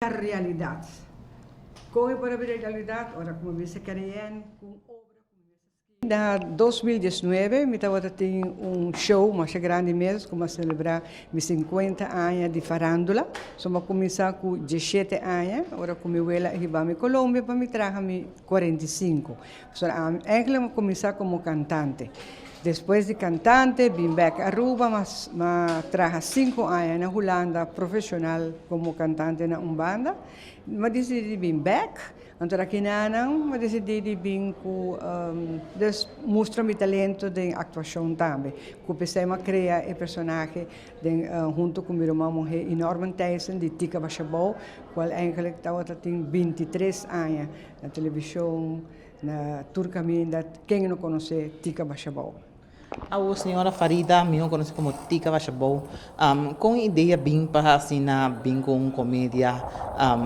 a realidade. Corre para a realidade, ora como você querem, com obra como na 2019, me estava tendo show mais grande mesmo, como celebrar meus 50 anos de farándola. Só começar com 17 anos, agora como eu ia para a Colômbia, para me trazer 45. Então, eu começar como cantante. Depois de cantante, vim back a Aruba, mas trabalhei 5 anos na Holanda, profissional como cantante na banda. Mas decidi vir back, então aqui mas decidi vir com mostrar meu talento de atuação também. Comecei a criar o personagem junto com meu irmão Norman Tyson de Tika Bashabou, qual eigenlijk tem 23 anos na televisão, na Turcaminda, quem não conhece Tika Bashabou. A senhora Farida, me conhece como Tika Bashabou, com ideia bem para assim bem com comédia,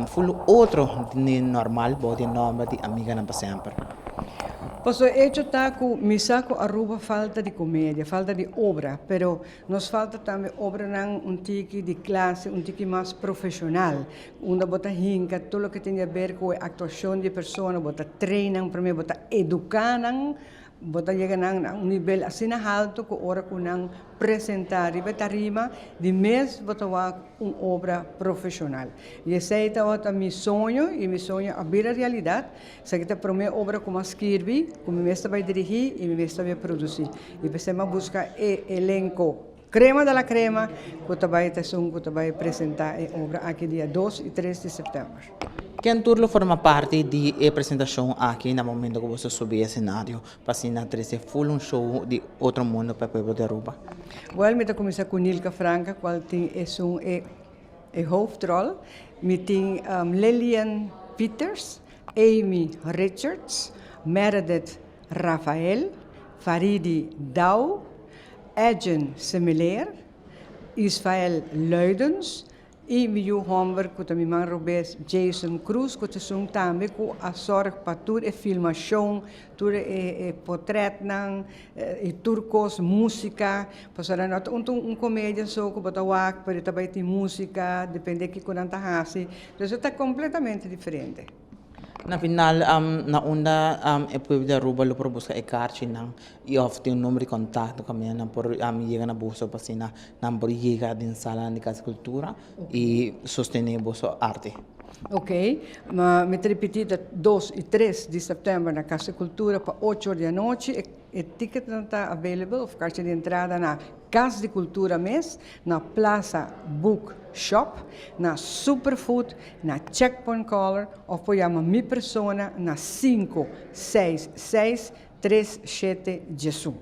full outro de normal, body nome de amiga na sempre. Posso hecho está com misaco Aruba falta de comédia, falta de obra, pero nos falta também obra tiki de classe, tiki mais profissional, onde bota hinca tudo o que tem a ver com a atuação de pessoas, bota treinam para mim, bota educam, bota chegar a nível assim alto que ora com apresentar e tarima de mês bota obra profissional. E esse é meu sonho e meu sonho abrir a realidade. Essa que para mim obra como escrever, como mestre vai dirigir e mestre vai produzir. E precisamos buscar elenco crema da crema que vai apresentar a obra aqui dia 2 e 3 de setembro. Quem turlo forma parte da apresentação aqui no momento que você subir ao cenário para assinar full show de outro mundo para o povo de Aruba? Well, me começar com Nilka Franca, qual tem hoofdrol. Me tem Lillian Peters, Amy Richards, Meredith Rafael, Faridi Dow, Edgen Semeler, Israel Luidens, e meu Homberg, que também man robes Jason Cruz, que são também com a sorte para toda a filmação, toda a portrait, e turcos, música, para não comédia só que bota wak, para também ter música, depende de que quando está assim, então está completamente diferente. Na final, na onda, o povo de Aruba lo busca e carte e oferece número de contato kami por chega na bolsa para assinar por chega din sala de casa cultura e sostener bolsa arte. Ok, mas me repetir 2 e 3 de setembro na Casa Cultura para 8 da noite. O ticket está available, of carta de entrada na Casa de Cultura Mes, na Plaza Book Shop, na Superfood, na Checkpoint Color, ou pode chamar minha persona na 566 37 Jesus.